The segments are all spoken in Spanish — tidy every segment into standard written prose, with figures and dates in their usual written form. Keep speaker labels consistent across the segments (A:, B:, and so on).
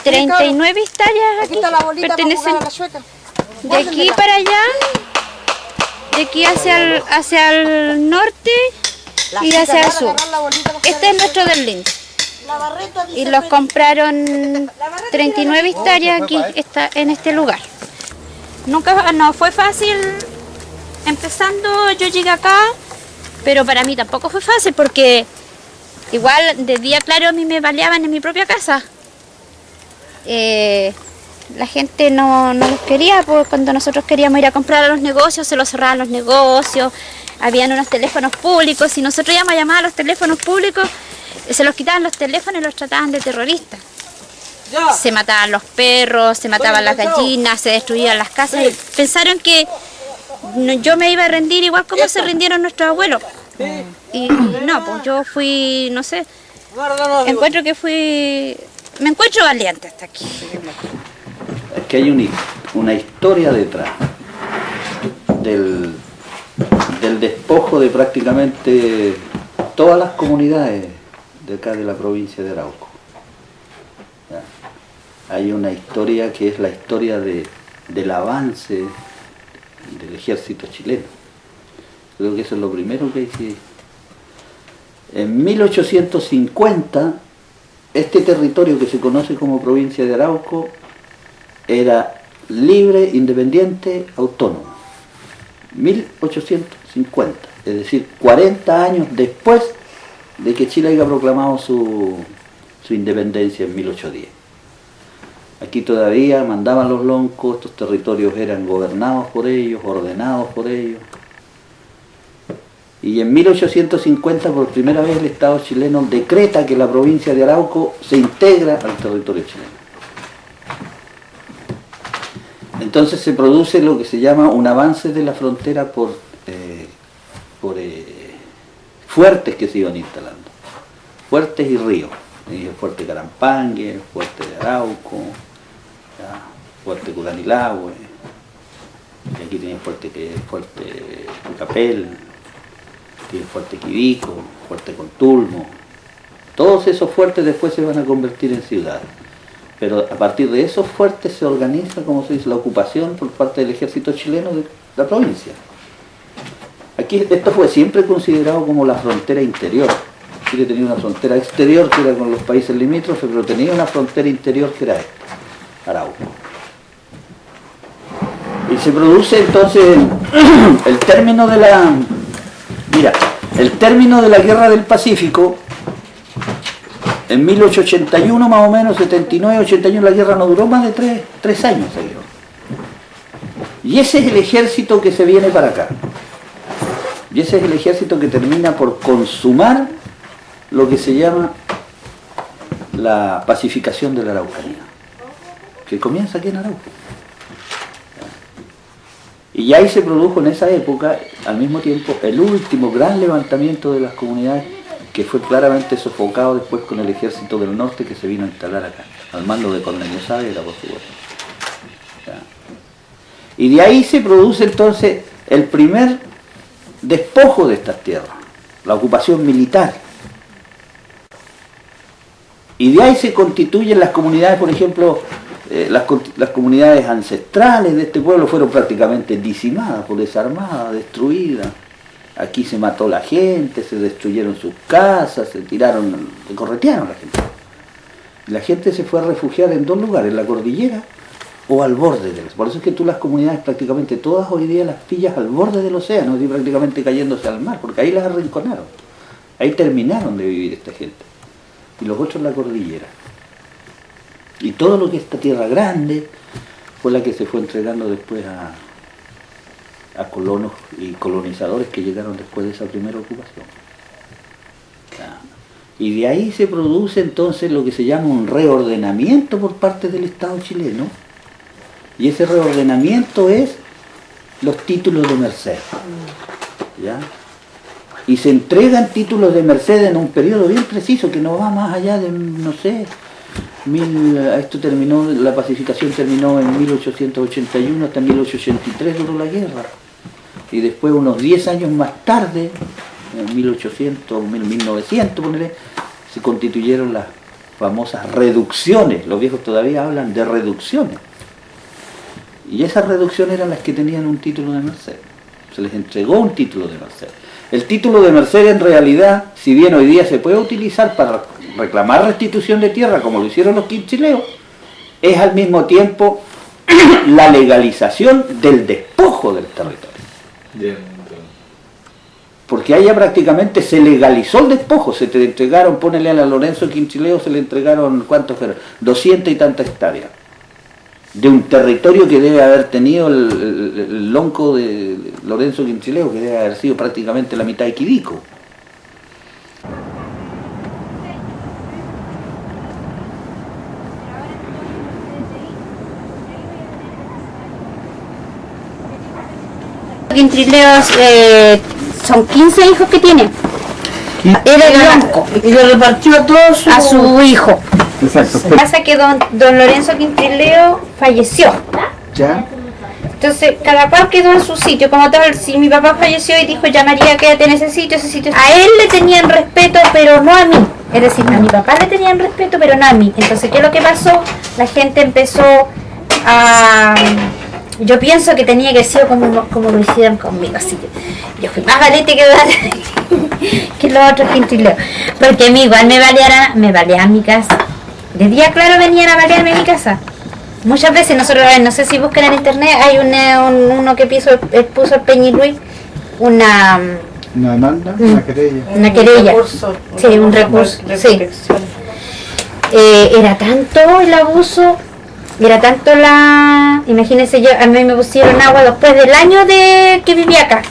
A: 39 hectáreas aquí pertenecen. De aquí para allá, de aquí hacia el norte y hacia el sur. Este es nuestro del Lin. Y los compraron 39 hectáreas aquí en este lugar. Nunca no fue fácil empezando, yo llegué acá, pero para mí tampoco fue fácil porque igual de día claro a mí me baleaban en mi propia casa. La gente no los quería, porque cuando nosotros queríamos ir a comprar a los negocios, se los cerraban los negocios, habían unos teléfonos públicos, y nosotros íbamos a llamar a los teléfonos públicos, se los quitaban los teléfonos y los trataban de terroristas. Se mataban los perros, se mataban las gallinas, se destruían las casas, y pensaron que yo me iba a rendir igual como se rindieron nuestros abuelos. Y no, pues yo fui, no sé, me encuentro valiente hasta aquí.
B: Es que hay una historia detrás del despojo de prácticamente todas las comunidades de acá de la provincia de Arauco. ¿Ya? Hay una historia que es la historia del avance del ejército chileno. Creo que eso es lo primero que hay que... En 1850, este territorio que se conoce como provincia de Arauco era libre, independiente, autónomo. 1850, es decir, 40 años después de que Chile haya proclamado su independencia en 1810. Aquí todavía mandaban los loncos, estos territorios eran gobernados por ellos, ordenados por ellos. Y en 1850 por primera vez el Estado chileno decreta que la provincia de Arauco se integra al territorio chileno. Entonces se produce lo que se llama un avance de la frontera por fuertes que se iban instalando, fuertes y ríos, el fuerte Carampangue, el fuerte de Arauco, ¿ya? Fuerte Curanilahue, y aquí tiene fuerte Capel, tiene fuerte Quibico, fuerte Contulmo. Todos esos fuertes después se van a convertir en ciudades. Pero a partir de esos fuertes se organiza, como se dice, la ocupación por parte del ejército chileno de la provincia. Aquí esto fue siempre considerado como la frontera interior. Chile tenía una frontera exterior que era con los países limítrofes, pero tenía una frontera interior que era esta, Arauco. Y se produce entonces el término de la Guerra del Pacífico. En 1881 más o menos, 79, 81, la guerra no duró más de tres años. Y ese es el ejército que se viene para acá. Y ese es el ejército que termina por consumar lo que se llama la pacificación de la Araucanía, que comienza aquí en Arauco. Y ahí se produjo en esa época, al mismo tiempo, el último gran levantamiento de las comunidades, que fue claramente sofocado después con el ejército del norte que se vino a instalar acá, al mando de Cornelio Saavedra, por supuesto. Y de ahí se produce entonces el primer despojo de estas tierras, la ocupación militar. Y de ahí se constituyen las comunidades, por ejemplo, las comunidades ancestrales de este pueblo fueron prácticamente dizimadas, desarmadas, destruidas. Aquí se mató la gente, se destruyeron sus casas, se corretearon a la gente. Y la gente se fue a refugiar en dos lugares, en la cordillera o al borde del océano. Por eso es que tú las comunidades prácticamente todas hoy día las pillas al borde del océano, y prácticamente cayéndose al mar, porque ahí las arrinconaron. Ahí terminaron de vivir esta gente. Y los otros en la cordillera. Y todo lo que esta tierra grande fue la que se fue entregando después a colonos y colonizadores que llegaron después de esa primera ocupación. Y de ahí se produce entonces lo que se llama un reordenamiento por parte del Estado chileno, y ese reordenamiento es los títulos de merced, ¿ya? Y se entregan títulos de merced en un periodo bien preciso que no va más allá de, no sé, la pacificación terminó en 1881, hasta 1883 duró la guerra. Y después, unos 10 años más tarde, en 1900, ponele, se constituyeron famosas reducciones. Los viejos todavía hablan de reducciones. Y esas reducciones eran las que tenían un título de merced. Se les entregó un título de merced. El título de merced en realidad, si bien hoy día se puede utilizar para reclamar restitución de tierra, como lo hicieron los quinchileos, es al mismo tiempo la legalización del despojo del territorio. Porque allá prácticamente se legalizó el despojo, se te entregaron, ponele a la Lorenzo Quinchileo, se le entregaron, ¿cuántos fueron? 200 y tantas hectáreas. De un territorio que debe haber tenido el lonco de Lorenzo Quinchileo, que debe haber sido prácticamente la mitad de Quidico.
A: Quintrileos son 15 hijos que tiene. Era el lonco.
C: Y le repartió a
A: su hijo.
B: Exacto.
A: Lo que pasa es que don Lorenzo Quintrileo falleció.
B: ¿Ya?
A: Entonces, cada cual quedó en su sitio. Como tal, si mi papá falleció y dijo, ya María, quédate en ese sitio, a él le tenían respeto, pero no a mí. Es decir, a mi papá le tenían respeto, pero no a mí. Entonces, ¿qué es lo que pasó? La gente empezó a... Yo pienso que tenía que ser como lo hicieron conmigo, así que yo fui más valiente que los otros quintrileos. Porque a mí igual me baleaban mi casa. De día claro venían a balearme en mi casa. Muchas veces nosotros, no sé si buscan en internet, hay uno que puso el Peñiluí, una
D: demanda, una querella.
A: Una querella. Sí, un recurso. Sí. Era tanto el abuso, era tanto imagínense, a mí me pusieron agua después del año de que vivía acá.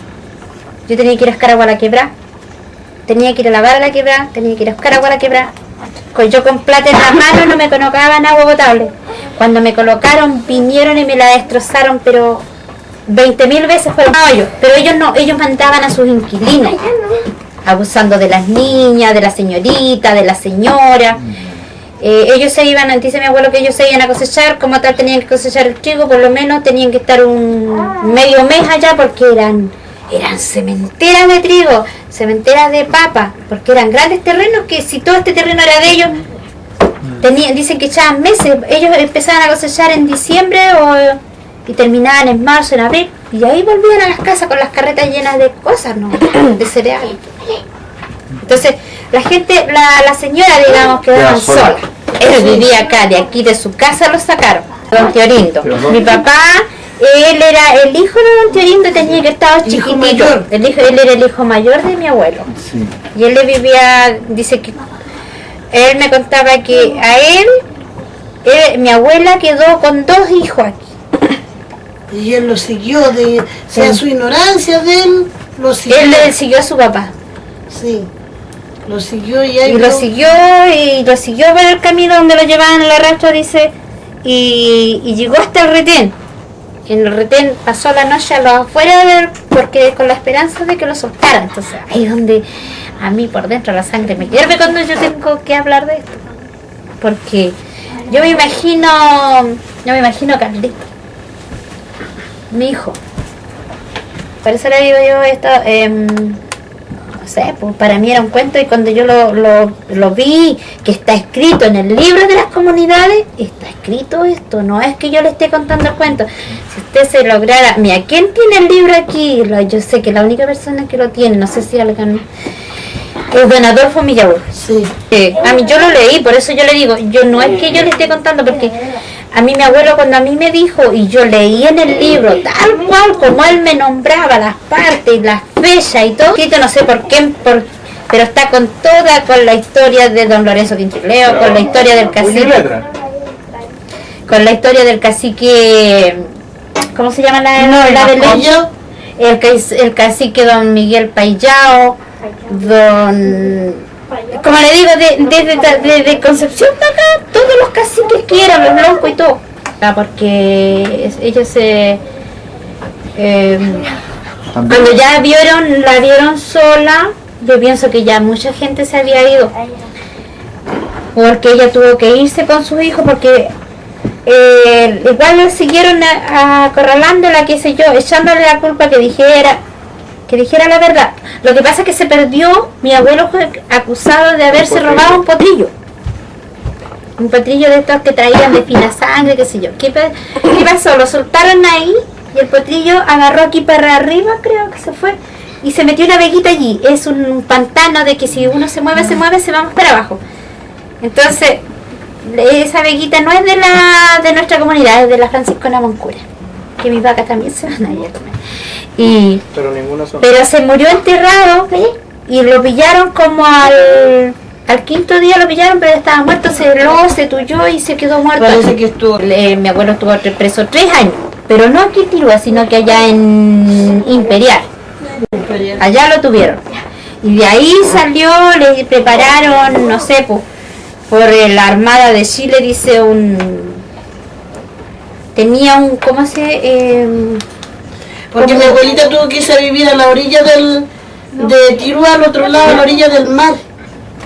A: Yo tenía que ir a buscar agua a la quebrada, tenía que ir a lavar a la quebrada, tenía que ir a buscar agua a la quebrada. Yo con plata en las manos no me colocaban agua potable. Cuando me colocaron, vinieron y me la destrozaron, pero 20.000 veces fueron ellos. Pero ellos no, ellos mandaban a sus inquilinos, abusando de las niñas, de la señorita, de la señora. Ellos se iban, dice mi abuelo que ellos se iban a cosechar, como tal tenían que cosechar el trigo, por lo menos tenían que estar un medio mes allá porque eran cementeras de trigo, cementeras de papa, porque eran grandes terrenos que si todo este terreno era de ellos, dicen que echaban meses, ellos empezaban a cosechar en diciembre y terminaban en marzo, en abril, y ahí volvían a las casas con las carretas llenas de cosas, ¿no? De cereal. Entonces, la gente, la señora, digamos, quedaban sola. Él vivía acá, de aquí de su casa lo sacaron, don Teorindo. Mi papá, él era el hijo de don Teorindo y tenía que estar chiquitito. Él era el hijo mayor de mi abuelo. Sí. Y él le vivía, dice que, él me contaba que a él, mi abuela quedó con 2 hijos aquí.
C: Y él lo siguió, sea su ignorancia de él, lo siguió.
A: Él le siguió a su papá.
C: Sí. Lo siguió
A: lo siguió por el camino donde lo llevaban en la racha, dice, y llegó hasta el retén. En el retén pasó la noche a los afuera porque con la esperanza de que lo soltaran. Entonces ahí es donde a mí por dentro la sangre me hierve cuando yo tengo que hablar de esto. Porque yo me imagino a Carlito, mi hijo. Por eso le digo yo esto, no sé, pues para mí era un cuento, y cuando yo lo vi, que está escrito en el libro de las comunidades, está escrito esto, no es que yo le esté contando el cuento. Si usted se lograra, mira, ¿quién tiene el libro aquí? Yo sé que la única persona que lo tiene, no sé si alguien, es don Adolfo Millahur.
C: Sí.
A: A mí yo lo leí, por eso yo le digo, yo no es que yo le esté contando, porque a mí mi abuelo cuando a mí me dijo, y yo leí en el libro, tal cual como él me nombraba las partes y las fechas y todo, no sé por qué, pero está con la historia de don Lorenzo Quintrileo, con la historia del cacique, con la historia del cacique, ¿cómo se llama la de Leño? El cacique don Miguel Payao, como le digo, desde Concepción para acá, todos los caciques que eran, los blancos y todo. Porque ellos cuando ya la vieron sola, yo pienso que ya mucha gente se había ido. Porque ella tuvo que irse con sus hijos, porque igual siguieron acorralándola, qué sé yo, echándole la culpa que dijera la verdad. Lo que pasa es que se perdió, mi abuelo fue acusado de haberse robado un potrillo. Un potrillo de estos que traían de fina sangre, qué sé yo. ¿Qué pasó? Lo soltaron ahí y el potrillo agarró aquí para arriba, creo que se fue, y se metió una veguita allí. Es un pantano de que si uno se mueve, se va más para abajo. Entonces, esa veguita no es de nuestra comunidad, es de la Franciscana Moncura. Que mis vacas también se van a ir a comer. Pero se murió enterrado, ¿sí? Y lo pillaron como al quinto día lo pillaron, pero estaba muerto, se tuyó y se quedó muerto.
C: Parece que estuvo.
A: Mi abuelo estuvo preso 3 años, pero no aquí en Tirúa, sino que allá en Imperial. Allá lo tuvieron. Y de ahí salió, le prepararon, no sé, por la Armada de Chile, dice tenía un, ¿cómo se...?
C: Porque mi abuelita tuvo que irse a vivir a la orilla de Tirúa, al otro lado, a la orilla del mar.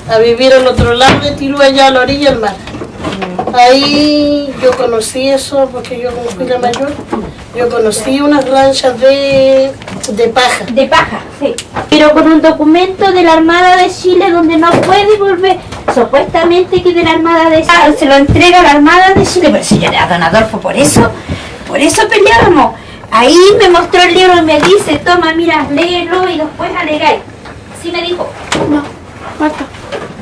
C: A vivir al otro lado de Tirúa, allá a la orilla del mar. Ahí yo conocí eso, porque yo como fui la mayor, yo conocí unas ranchas de paja.
A: De paja, sí. Pero con un documento de la Armada de Chile donde no puede volver. Supuestamente que de la Armada de Chile se lo entrega a la Armada de Chile. Pero si yo era don Adolfo, por eso peleábamos. Ahí me mostró el libro y me dice, toma, mira, léelo y después alegáis. Así me dijo. No, basta.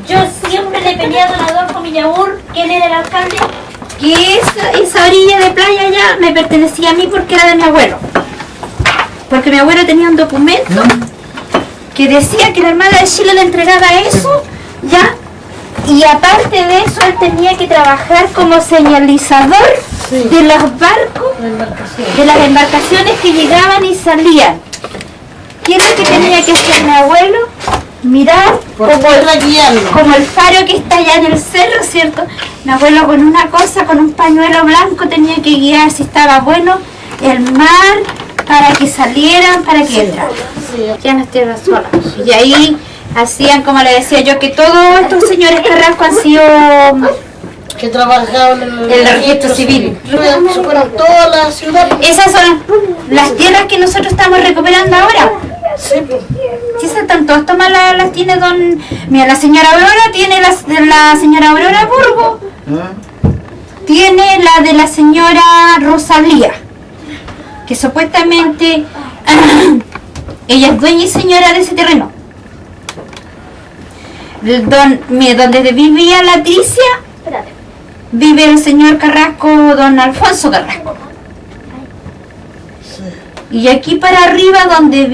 A: Yo siempre le peleé a don Adolfo Millaur, que él era el alcalde, que esa orilla de playa allá me pertenecía a mí porque era de mi abuelo. Porque mi abuelo tenía un documento que decía que la Armada de Chile le entregaba eso, ya, y aparte de eso él tenía que trabajar como señalizador de los barcos, de las embarcaciones que llegaban y salían. ¿Qué es lo que tenía que hacer mi abuelo? Mirar como el faro que está allá en el cerro, ¿cierto? Mi abuelo con una cosa, con un pañuelo blanco, tenía que guiar si estaba bueno el mar para que salieran, para que entraran. Ya no estoy sola. Y ahí hacían, como le decía yo, que todos estos señores Carrasco han sido
C: que trabajaban en
A: el registro civil.
C: Se fueron todas las ciudades.
A: Esas son las tierras que nosotros estamos recuperando ahora.
C: Sí, pues.
A: Sí, están todas tomadas, las tiene mira, la señora Aurora tiene la señora Aurora Burgo, tiene la de la señora Rosalía, que supuestamente ella es dueña y señora de ese terreno. Donde vivía la Tricia, vive el señor Carrasco, don Alfonso Carrasco. Y aquí para arriba donde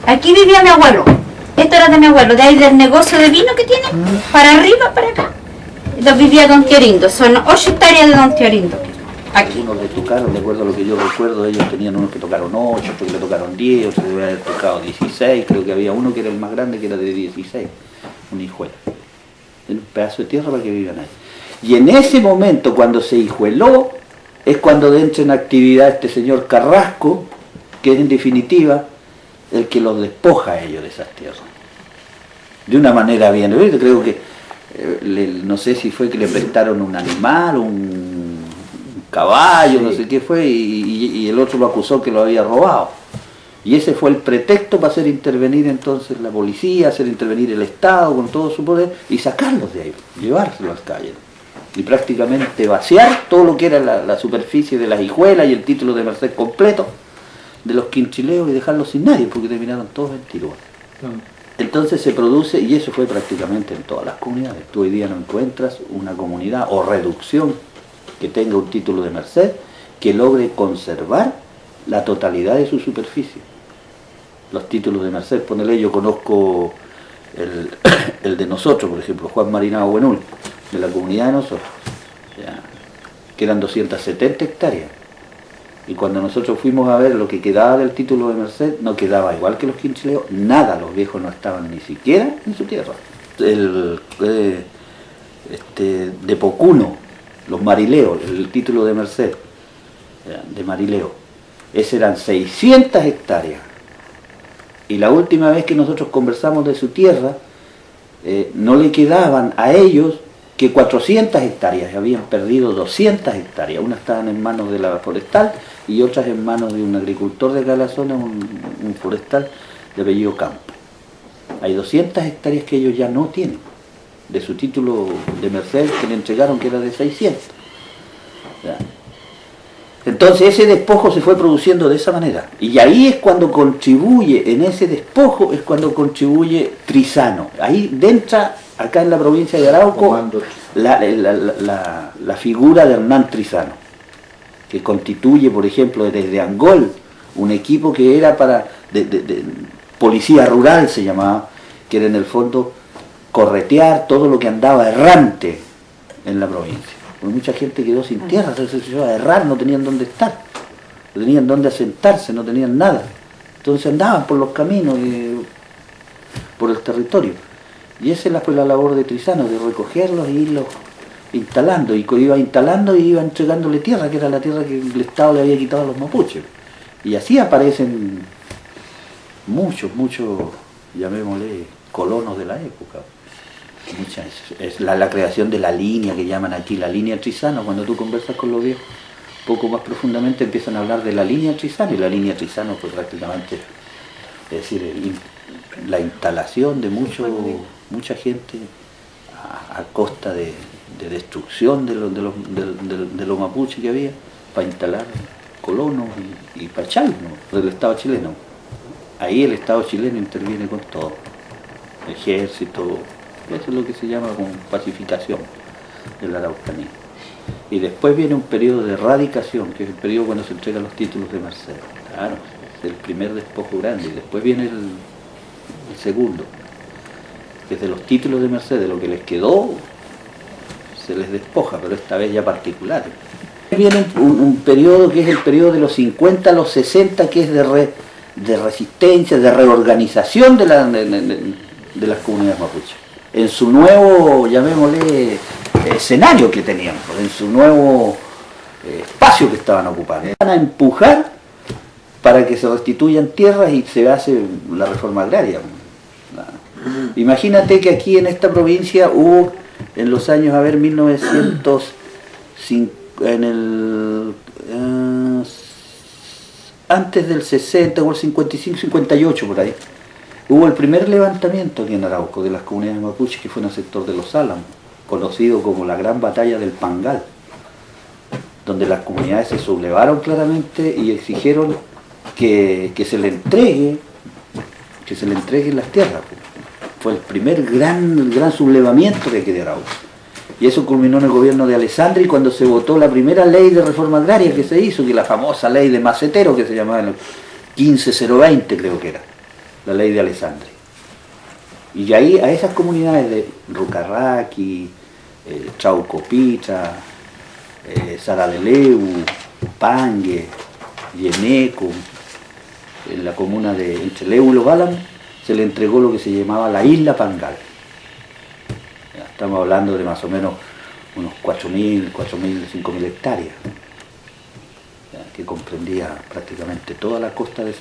A: aquí vivía mi abuelo. Esto era de mi abuelo, de ahí del negocio de vino que tiene, para arriba, para acá. Vivía don Teorindo, son 8 hectáreas de don Teorindo. Aquí.
B: Unos le tocaron, de acuerdo a lo que yo recuerdo, ellos tenían unos que tocaron 8, otros que le tocaron 10, otros debe haber tocado 16, creo que había uno que era el más grande, que era de 16, una hijuela. Un pedazo de tierra para que vivan ahí. Y en ese momento, cuando se hijueló, es cuando entra en actividad este señor Carrasco, que es en definitiva el que los despoja a ellos de esas tierras. De una manera bien, yo creo que, no sé si fue que le prestaron un animal, un caballo, no sé qué fue, y el otro lo acusó que lo había robado. Y ese fue el pretexto para hacer intervenir entonces la policía, hacer intervenir el Estado con todo su poder y sacarlos de ahí, llevárselos a las calles. Y prácticamente vaciar todo lo que era la superficie de las hijuelas y el título de merced completo de los quinchileos y dejarlos sin nadie, porque terminaron todos en Tirúa. Entonces se produce, y eso fue prácticamente en todas las comunidades. Tú hoy día no encuentras una comunidad o reducción que tenga un título de merced que logre conservar la totalidad de su superficie. Los títulos de merced, ponele, yo conozco el de nosotros, por ejemplo, Juan Marinao Buenul, de la comunidad de nosotros, ya, que eran 270 hectáreas. Y cuando nosotros fuimos a ver lo que quedaba del título de merced, no quedaba igual que los quinchileos, nada, los viejos no estaban ni siquiera en su tierra. De Pocuno, los marileos, el título de merced, ya, de marileo, ese eran 600 hectáreas. Y la última vez que nosotros conversamos de su tierra, no le quedaban a ellos que 400 hectáreas, habían perdido 200 hectáreas, unas estaban en manos de la forestal y otras en manos de un agricultor de acá de la zona, un forestal de apellido Campo. Hay 200 hectáreas que ellos ya no tienen. de su título de merced que le entregaron, que era de 600. ¿Ya? Entonces ese despojo se fue produciendo de esa manera. Y ahí es cuando contribuye, en ese despojo es cuando contribuye Trizano. Ahí entra, acá en la provincia de Arauco, la figura de Hernán Trizano, que constituye, por ejemplo, desde Angol, un equipo que era para de policía rural, se llamaba, que era en el fondo corretear todo lo que andaba errante en la provincia. Porque mucha gente quedó sin tierra, se iba a errar, no tenían dónde estar, no tenían dónde asentarse, no tenían nada. Entonces andaban por los caminos, por el territorio. Y esa fue la labor de Trizano, de recogerlos e irlos instalando. Y iba instalando y iba entregándole tierra, que era la tierra que el Estado le había quitado a los mapuches. Y así aparecen muchos, llamémosle, colonos de la época. Es la creación de la línea que llaman aquí, la línea Trizano. Cuando tú conversas con los viejos, poco más profundamente empiezan a hablar de la línea Trizano, y la línea Trizano fue prácticamente, es decir, la instalación de mucha gente a costa de destrucción de los mapuches que había, para instalar colonos y pachal, ¿no?, del Estado chileno. Ahí el Estado chileno interviene con todo, ejército. Eso es lo que se llama como pacificación de la Araucanía. Y después viene un periodo de erradicación, que es el periodo cuando se entregan los títulos de merced. Claro, es el primer despojo grande. Y después viene el segundo, que es de los títulos de merced, de lo que les quedó, se les despoja, pero esta vez ya particulares. Viene un periodo que es el periodo de los 50 a los 60, que es de resistencia, de reorganización de las comunidades mapuches. En su nuevo, llamémosle, escenario que tenían, en su nuevo espacio que estaban ocupando. Van a empujar para que se restituyan tierras y se hace la reforma agraria. Imagínate que aquí en esta provincia hubo, en los años, 1905, antes del 60 o el 55, 58 por ahí, hubo el primer levantamiento aquí en Arauco de las comunidades mapuches, que fue en el sector de Los Álamos, conocido como la Gran Batalla del Pangal, donde las comunidades se sublevaron claramente y exigieron que se le entreguen las tierras. Fue el primer gran sublevamiento de aquí de Arauco. Y eso culminó en el gobierno de Alessandri, cuando se votó la primera ley de reforma agraria que se hizo, que es la famosa ley de Macetero, que se llamaba el 15020, creo que era, la ley de Alessandri. Y ahí a esas comunidades de Rucarraqui, Chaucopicha, Saraleleu, Pangue, Yeneco, en la comuna de entre Leu y Los Álamos, se le entregó lo que se llamaba la isla Pangal. Estamos hablando de más o menos unos 4.000, 5.000 hectáreas, que comprendía prácticamente toda la costa de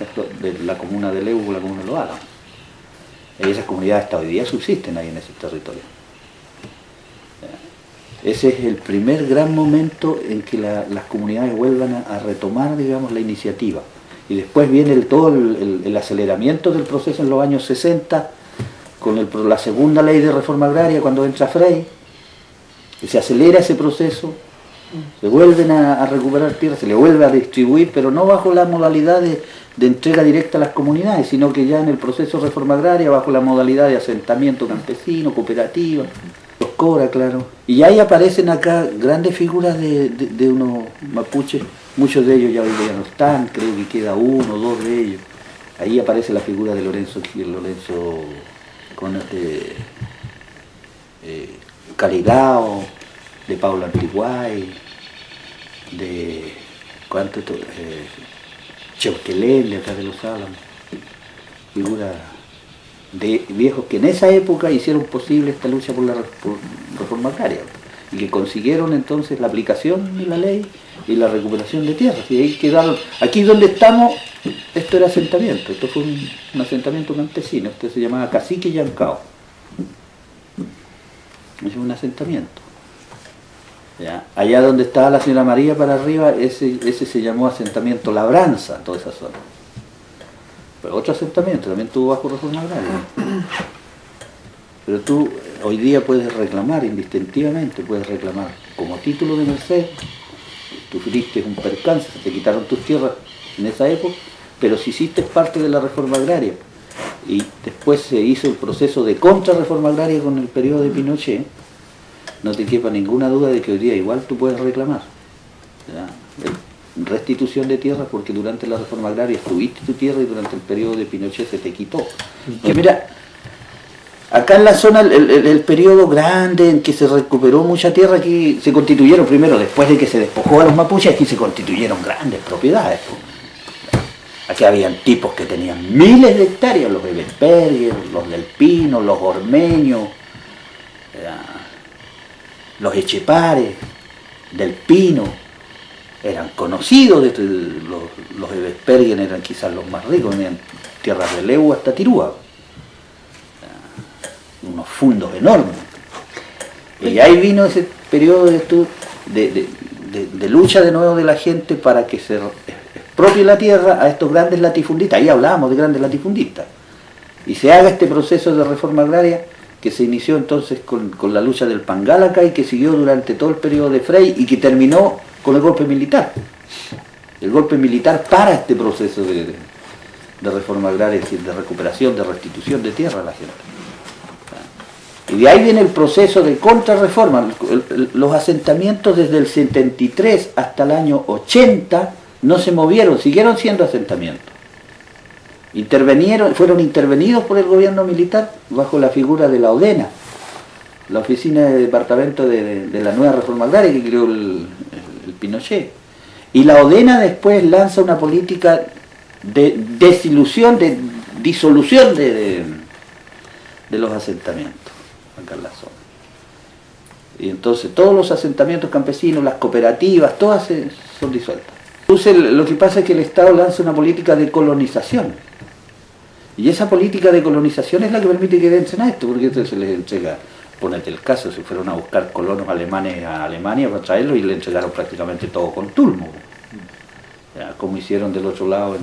B: la comuna de Leu o la comuna de Los Álamos. Y esas comunidades hasta hoy día subsisten ahí en ese territorio. Ese es el primer gran momento en que las comunidades vuelvan a retomar, digamos, la iniciativa. Y después viene todo el aceleramiento del proceso en los años 60, con la segunda ley de reforma agraria, cuando entra Frei, que se acelera ese proceso, se vuelven a recuperar tierras, se le vuelve a distribuir, pero no bajo la modalidad de entrega directa a las comunidades, sino que ya en el proceso de reforma agraria, bajo la modalidad de asentamiento campesino, cooperativa, los cobra, claro. Y ahí aparecen acá grandes figuras de unos mapuches, muchos de ellos ya hoy día no están, creo que queda uno o dos de ellos. Ahí aparece la figura de Lorenzo Caligao, de Paula Antiguay, de Cheuquelén, de acá de Los Álamos, figuras de viejos que en esa época hicieron posible esta lucha por la reforma agraria y que consiguieron entonces la aplicación de la ley y la recuperación de tierras. Y ahí quedaron, aquí donde estamos, esto era asentamiento, esto fue un asentamiento campesino, esto se llamaba Cacique Yancao. Es un asentamiento. ¿Ya? Allá donde estaba la señora María para arriba, ese se llamó asentamiento Labranza, toda esa zona. Pero otro asentamiento también tuvo bajo reforma agraria. Pero tú, hoy día puedes reclamar indistintivamente, puedes reclamar como título de merced, tú sufriste un percance, te quitaron tus tierras en esa época, pero si hiciste parte de la reforma agraria y después se hizo el proceso de contrarreforma agraria con el periodo de Pinochet, no te quepa ninguna duda de que hoy día igual tú puedes reclamar, ¿ya? Restitución de tierras, porque durante la reforma agraria tuviste tu tierra y durante el periodo de Pinochet se te quitó. Que mira, acá en la zona, el periodo grande en que se recuperó mucha tierra, aquí se constituyeron primero, después de que se despojó a los mapuches, aquí se constituyeron grandes propiedades. Aquí habían tipos que tenían miles de hectáreas, los Ebesperger, los del Pino, los Ormeños, los Echepares, del Pino. Eran conocidos, los Ebesperger eran quizás los más ricos, tenían tierras de Leu hasta Tirúa, unos fundos enormes. Y ahí vino ese periodo de lucha de nuevo de la gente para que se expropie la tierra a estos grandes latifundistas. Ahí hablábamos de grandes latifundistas. Y se haga este proceso de reforma agraria que se inició entonces con la lucha del Pangalaca y que siguió durante todo el periodo de Frei y que terminó con el golpe militar. El golpe militar para este proceso de reforma agraria, es decir, de recuperación, de restitución de tierra a la gente. Y de ahí viene el proceso de contrarreforma. Los asentamientos desde el 73 hasta el año 80 no se movieron, siguieron siendo asentamientos. Fueron intervenidos por el gobierno militar bajo la figura de la ODENA, la Oficina de Departamento de la Nueva Reforma Agraria que creó el Pinochet. Y la ODENA después lanza una política de disolución de los asentamientos acá en la zona. Y entonces todos los asentamientos campesinos, las cooperativas, todas son disueltas. Entonces lo que pasa es que el Estado lanza una política de colonización. Y esa política de colonización es la que permite que entren a esto, porque entonces se les entrega, ponete el caso, se fueron a buscar colonos alemanes a Alemania para traerlos y le entregaron prácticamente todo con tulmo. Ya, como hicieron del otro lado,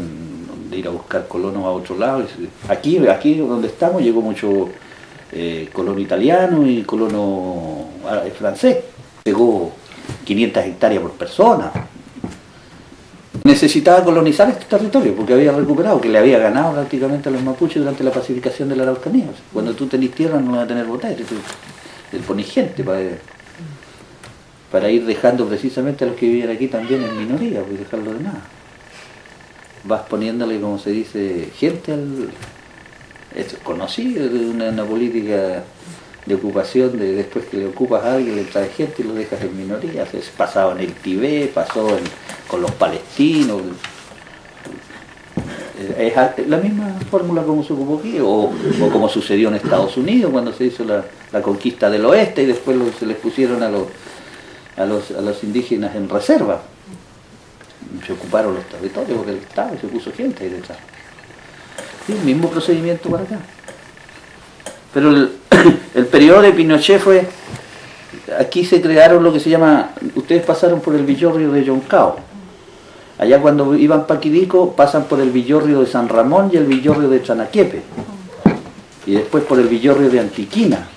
B: de ir a buscar colonos a otro lado. Aquí donde estamos llegó mucho colono italiano y colono francés. Llegó 500 hectáreas por persona. Necesitaba colonizar este territorio porque había recuperado, que le había ganado prácticamente a los mapuches durante la pacificación de la Araucanía. O sea, cuando tú tenés tierra no vas a tener botas, le ponés gente para ir dejando precisamente a los que vivían aquí también en minoría, pues dejarlo de nada. Vas poniéndole, como se dice, gente es conocido, una política de ocupación, después que le ocupas a alguien, le traes gente y lo dejas en minoría. Es pasado en el Tibet, pasó con los palestinos. Es la misma fórmula como se ocupó aquí, o como sucedió en Estados Unidos cuando se hizo la conquista del oeste y después se les pusieron a los indígenas en reserva. Se ocuparon los territorios porque el Estado se puso gente ahí detrás. Y el mismo procedimiento para acá. Pero el periodo de Pinochet fue, aquí se crearon lo que se llama, ustedes pasaron por el villorrio de Yoncao. Allá cuando iban para Quidico pasan por el villorrio de San Ramón y el villorrio de Chanaquepe. Y después por el villorrio de Antiquina.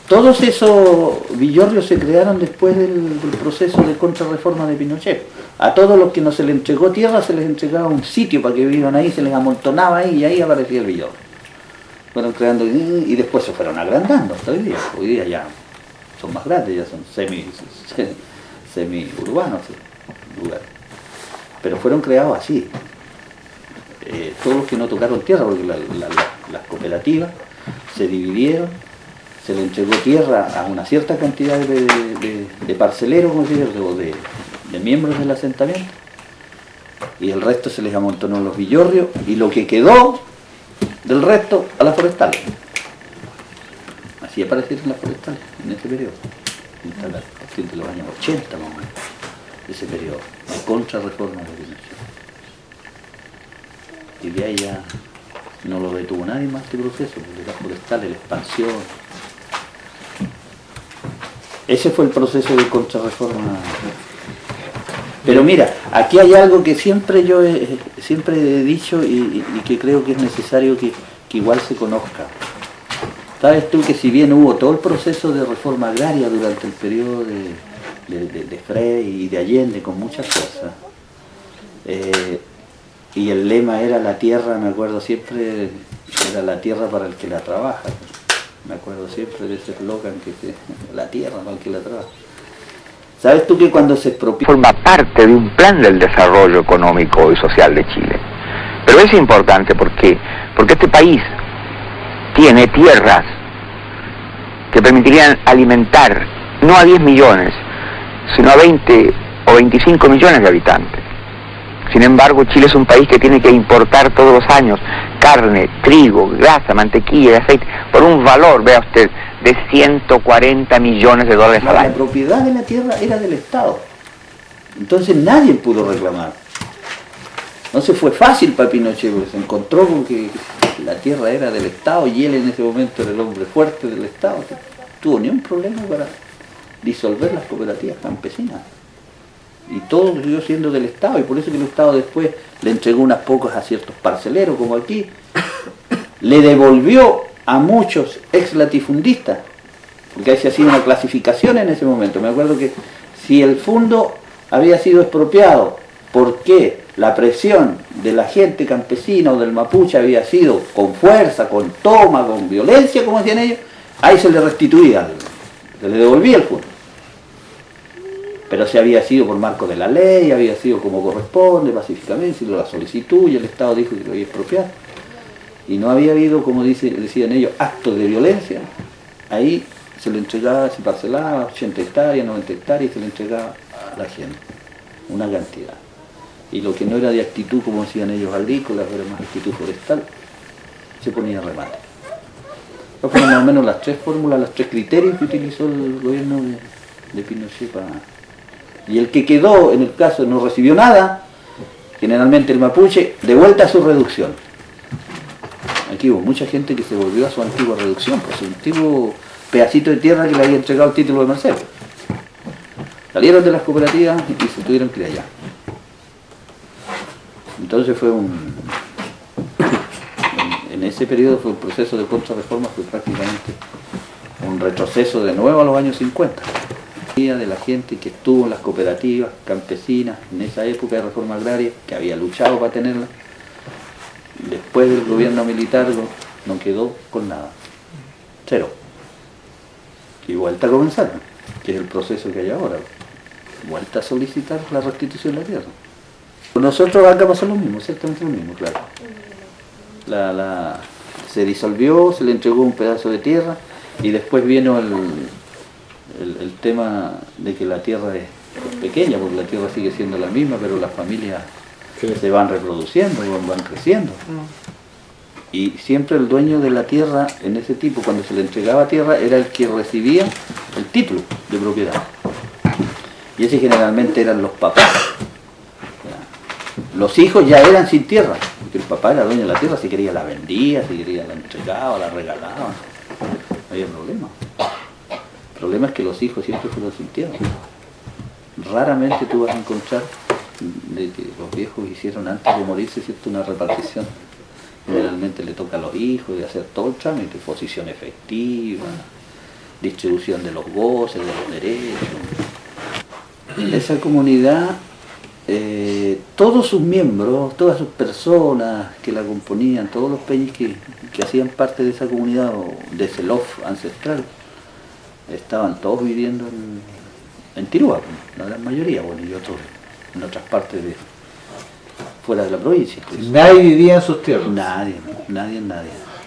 B: Todos esos villorrios se crearon después del proceso de contrarreforma de Pinochet. A todos los que no se les entregó tierra se les entregaba un sitio para que vivan ahí, se les amontonaba ahí y ahí aparecía el villorrio. Fueron creando y después se fueron agrandando hasta hoy día. Hoy día ya son más grandes, ya son semi-urbanos lugares. Pero fueron creados así. Todos los que no tocaron tierra, porque las cooperativas se dividieron, se le entregó tierra a una cierta cantidad de parceleros, como se dice, de miembros del asentamiento, y el resto se les amontonó en los villorrios, y lo que quedó del resto a las forestales. Así aparecieron las forestales en ese periodo, a partir de los años 80 más o menos, ese periodo de contrarreforma de Pinochet. Y de ahí ya no lo detuvo nadie más este proceso, porque las forestales, la expansión. Ese fue el proceso de contrarreforma. Pero mira, aquí hay algo que siempre he dicho y que creo que es necesario que igual se conozca. Sabes tú que si bien hubo todo el proceso de reforma agraria durante el periodo de Frei y de Allende con muchas cosas, y el lema era la tierra, me acuerdo siempre, era la tierra para el que la trabaja. Me acuerdo siempre de ese eslogan que la tierra para el que la trabaja. ¿Sabes tú que cuando se expropió?
E: Forma parte de un plan del desarrollo económico y social de Chile. Pero es importante porque este país tiene tierras que permitirían alimentar no a 10 millones, sino a 20 o 25 millones de habitantes. Sin embargo, Chile es un país que tiene que importar todos los años carne, trigo, grasa, mantequilla y aceite por un valor, vea usted, de 140 millones de dólares al año.
B: La propiedad de la tierra era del Estado. Entonces nadie pudo reclamar. No se fue fácil para Pinochet, porque se encontró con que la tierra era del Estado y él en ese momento era el hombre fuerte del Estado. No tuvo ni un problema para disolver las cooperativas campesinas. Y todo siguió siendo del Estado, y por eso que el Estado después le entregó unas pocas a ciertos parceleros, como aquí, le devolvió a muchos ex latifundistas, porque ahí se hacía una clasificación en ese momento. Me acuerdo que si el fondo había sido expropiado porque la presión de la gente campesina o del mapuche había sido con fuerza, con toma, con violencia, como decían ellos, ahí se le restituía, se le devolvía el fondo. Pero si había sido por marco de la ley, había sido como corresponde, pacíficamente, si lo la solicitud y el Estado dijo que lo había expropiado, y no había habido, como decían ellos, actos de violencia, ahí se le entregaba, se parcelaba 80 hectáreas, 90 hectáreas, y se le entregaba a la gente, una cantidad. Y lo que no era de actitud, como decían ellos, agrícola, era más actitud forestal, se ponía a remate. Esas fueron más o menos las tres fórmulas, los tres criterios que utilizó el gobierno de Pinochet para... Y el que quedó, en el caso, no recibió nada, generalmente el mapuche, de vuelta a su reducción. Aquí hubo mucha gente que se volvió a su antigua reducción, pues su antiguo pedacito de tierra que le había entregado el título de merced. Salieron de las cooperativas y se tuvieron que ir allá. Entonces fue en ese periodo fue un proceso de contrarreforma, fue prácticamente un retroceso de nuevo a los años 50. De la gente que estuvo en las cooperativas campesinas en esa época de reforma agraria, que había luchado para tenerla, después del gobierno militar no quedó con nada, cero, y vuelta a comenzar, que es el proceso que hay ahora, vuelta a solicitar la restitución de la tierra. Nosotros acá pasó lo mismo, exactamente lo mismo, claro. Se disolvió, se le entregó un pedazo de tierra y después vino el tema de que la tierra es pequeña, porque la tierra sigue siendo la misma, pero las familias se van reproduciendo, van creciendo. Y siempre el dueño de la tierra, en ese tipo, cuando se le entregaba tierra, era el que recibía el título de propiedad. Y ese generalmente eran los papás. Los hijos ya eran sin tierra, porque el papá era dueño de la tierra, si quería la vendía, si quería la entregaba, la regalaba. No había problema. El problema es que los hijos siempre fueron sin tierra. Raramente tú vas a encontrar de que los viejos hicieron antes de morirse, ¿cierto?, una repartición. Generalmente le toca a los hijos de hacer todo el trámite, posición efectiva, distribución de los goces, de los derechos. Esa comunidad, todos sus miembros, todas sus personas que la componían, todos los peñis que hacían parte de esa comunidad o de ese lof ancestral, estaban todos viviendo en Tirúa, la gran mayoría, bueno, y otros en otras partes fuera de la provincia.
D: Nadie vivía en sus tierras.
B: Nadie.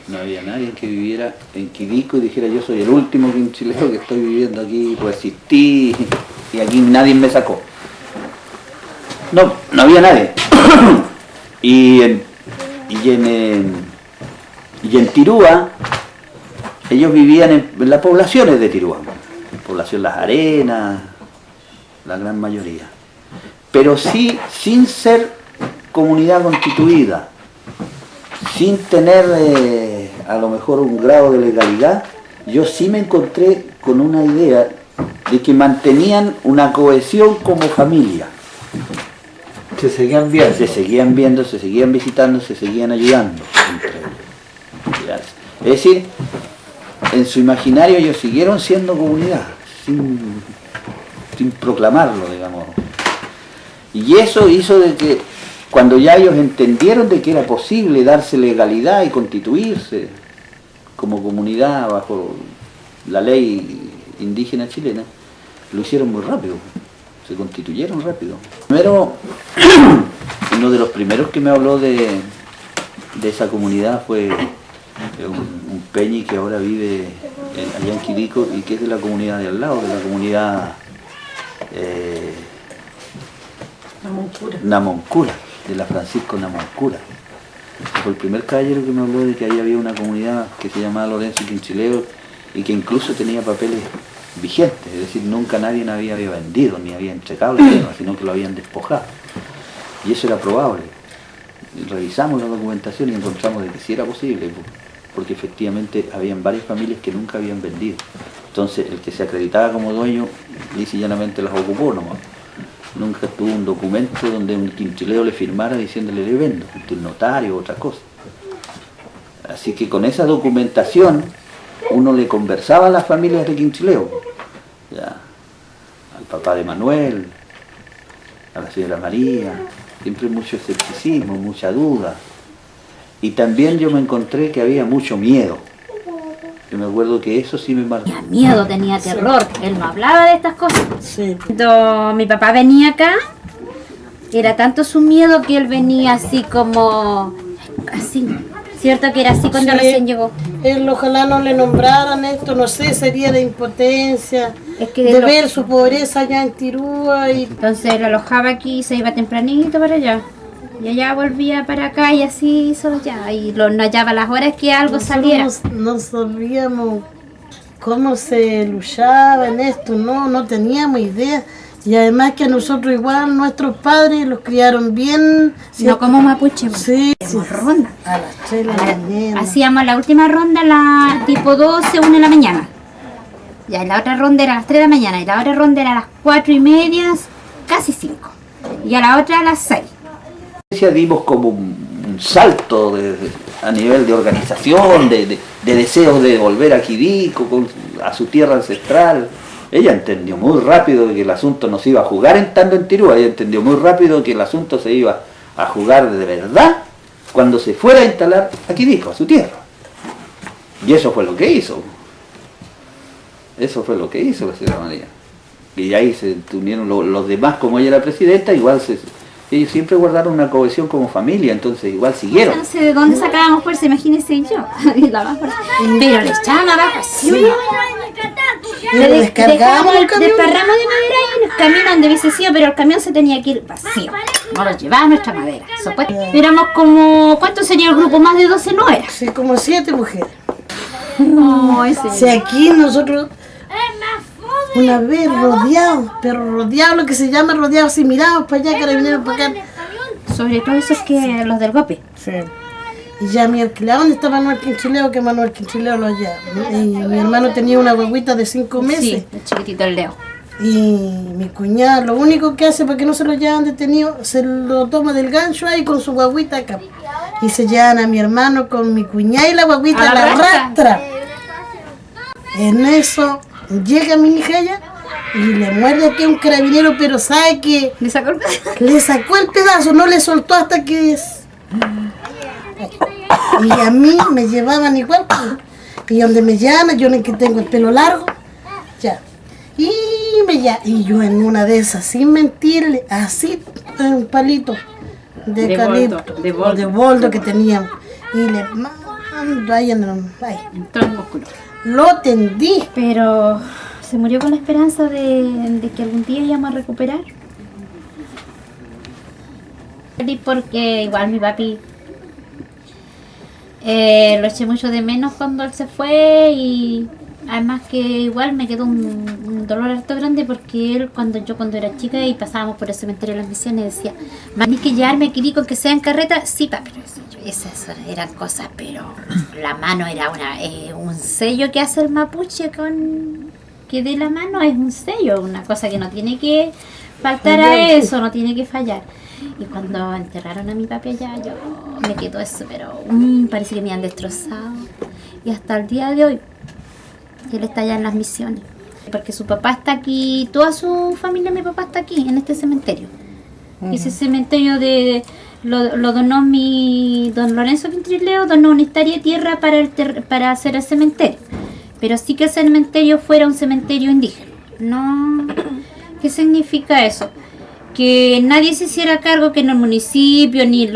B: No había nadie que viviera en Quidico y dijera yo soy el último quinchileo que estoy viviendo aquí, pues existí y aquí nadie me sacó. No había nadie. y en Tirúa, ellos vivían en las poblaciones de Tirúa, población Las Arenas, la gran mayoría. Pero sí, sin ser comunidad constituida, sin tener a lo mejor un grado de legalidad, yo sí me encontré con una idea de que mantenían una cohesión como familia.
D: Se seguían viendo.
B: Se seguían viendo, se seguían visitando, se seguían ayudando entre ellos. Es decir, en su imaginario ellos siguieron siendo comunidad, sin proclamarlo, digamos. Y eso hizo de que cuando ya ellos entendieron de que era posible darse legalidad y constituirse como comunidad bajo la ley indígena chilena, lo hicieron muy rápido, se constituyeron rápido. Primero, uno de los primeros que me habló de esa comunidad fue un peñi que ahora vive allá en Quirico y que es de la comunidad de al lado, de la comunidad Namoncura, de la Francisco Namoncura. Fue el primer caballero que me habló de que ahí había una comunidad que se llamaba Lorenzo Quinchileo y que incluso tenía papeles vigentes, es decir, nunca nadie había vendido ni había entregado la tierra, sino que lo habían despojado. Y eso era probable. Revisamos la documentación y encontramos de que sí era posible, porque efectivamente habían varias familias que nunca habían vendido. Entonces el que se acreditaba como dueño, lisa y llanamente las ocupó nomás. Nunca tuvo un documento donde un quinchileo le firmara diciéndole le vendo, un notario o otra cosa. Así que con esa documentación uno le conversaba a las familias de Quinchileo, ya, al papá de Manuel, a la señora María, siempre mucho escepticismo, mucha duda. Y también yo me encontré que había mucho miedo. Yo me acuerdo que eso sí me marcó.
A: Tenía miedo, tenía terror, él no hablaba de estas cosas.
C: Sí.
A: Cuando mi papá venía acá, era tanto su miedo que él venía así como, así, ¿cierto? Que era así cuando
C: Sí.
A: recién llegó.
C: Él ojalá no le nombraran esto, no sé, sería de impotencia,
A: Es que
C: de ver su pobreza allá en Tirúa y
A: Entonces lo alojaba aquí y se iba tempranito para allá. Y allá volvía para acá y así hizo ya. Y no hallaba las horas que algo saliera.
C: no sabíamos cómo se luchaba en esto, no teníamos idea. Y además que a nosotros igual, nuestros padres los criaron bien.
A: No como mapuche.
C: Sí,
A: Hacíamos ronda.
C: a las 3 de la mañana.
A: Hacíamos la última ronda a la tipo 12, 1 de la mañana. Ya, y la otra ronda era a las 3 de la mañana. Y la otra ronda era a las 4:30, casi 5. Y a la otra a las 6.
B: Dimos como un salto a nivel de organización, de deseos de volver a Quirico, a su tierra ancestral. Ella entendió muy rápido que el asunto no se iba a jugar estando en Tirúa, ella entendió muy rápido que el asunto se iba a jugar de verdad cuando se fuera a instalar a Quirico, a su tierra. Y eso fue lo que hizo. Eso fue lo que hizo la señora María. Y ahí se unieron los demás, como ella era presidenta, igual ellos siempre guardaron una cohesión como familia, entonces igual siguieron.
A: No sé de dónde sacábamos fuerza, imagínense yo. La más fuerza. Pero le echaban abajo así. Le
C: descargábamos el camión.
A: desparramos de madera ahí en el camión donde hubiese sido, pero el camión se tenía que ir vacío. No lo llevaba nuestra madera. Éramos como, ¿cuánto sería el grupo? Más de 12 no era.
C: Sí, como 7 mujeres.
A: No, ese.
C: Si aquí nosotros una vez rodeados, pero rodeados, lo que se llama rodeados, y mirados para allá, carabineros para acá.
A: Sobre todo esos que los del golpe.
C: Sí. Y ya mi alquiler, ¿dónde está Manuel Quinchileo? Que Manuel Quinchileo lo lleva. Y mi hermano tenía una huevita de 5 meses.
A: Sí, el chiquitito el Leo.
C: Y mi cuñada lo único que hace para que no se lo lleven detenido, se lo toma del gancho ahí con su guaguita acá. Y se llevan a mi hermano con mi cuñada y la guaguita la arrastra. En eso llega mi hija ella y le muerde aquí a un carabinero, pero sabe que
A: ¿Le sacó el pedazo?
C: le sacó el pedazo, no le soltó hasta que y a mí me llevaban igual, y donde me llaman, yo que tengo el pelo largo, ya, y yo en una de esas, sin mentirle, así, un palito de calito, de boldo que teníamos, y le mando ahí en
A: Todo el músculo.
C: lo tendí.
A: Pero se murió con la esperanza de que algún día íbamos a recuperar. Porque igual mi papi lo eché mucho de menos cuando él se fue, y además que igual me quedó un dolor harto grande porque él cuando era chica y pasábamos por el cementerio de las Misiones decía, ¿tenés que llevarme a Quirico que sea en carreta? Sí, papi. Esas eran cosas, pero la mano era un sello que hace el mapuche que de la mano es un sello, una cosa que no tiene que faltar a eso, no tiene que fallar. Y cuando enterraron a mi papi allá, yo me quedó eso, pero parece que me han destrozado. Y hasta el día de hoy, que él está allá en las Misiones. Porque su papá está aquí, toda su familia, mi papá está aquí, en este cementerio. Ese cementerio lo donó don Lorenzo Quintrileo, donó una hectárea de tierra para hacer el cementerio. Pero sí que el cementerio fuera un cementerio indígena. No, ¿qué significa eso? Que nadie se hiciera cargo, que en el municipio ni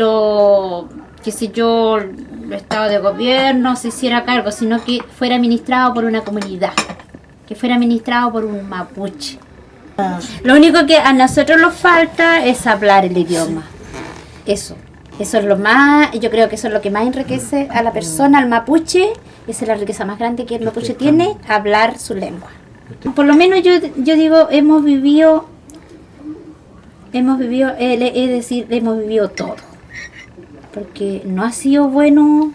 A: qué sé yo, el estado de gobierno se hiciera cargo, sino que fuera administrado por una comunidad, que fuera administrado por un mapuche. Lo único que a nosotros nos falta es hablar el idioma. Eso es lo más, yo creo que eso es lo que más enriquece a la persona, al mapuche. Esa es la riqueza más grande que el mapuche tiene, hablar su lengua. Por lo menos yo digo, hemos vivido, es decir, hemos vivido todo. Porque no ha sido bueno,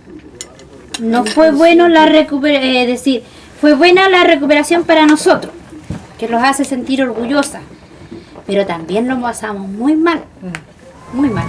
A: no fue bueno la recuperación, es decir, fue buena la recuperación para nosotros, que los hace sentir orgullosas, pero también lo pasamos muy mal, muy mal.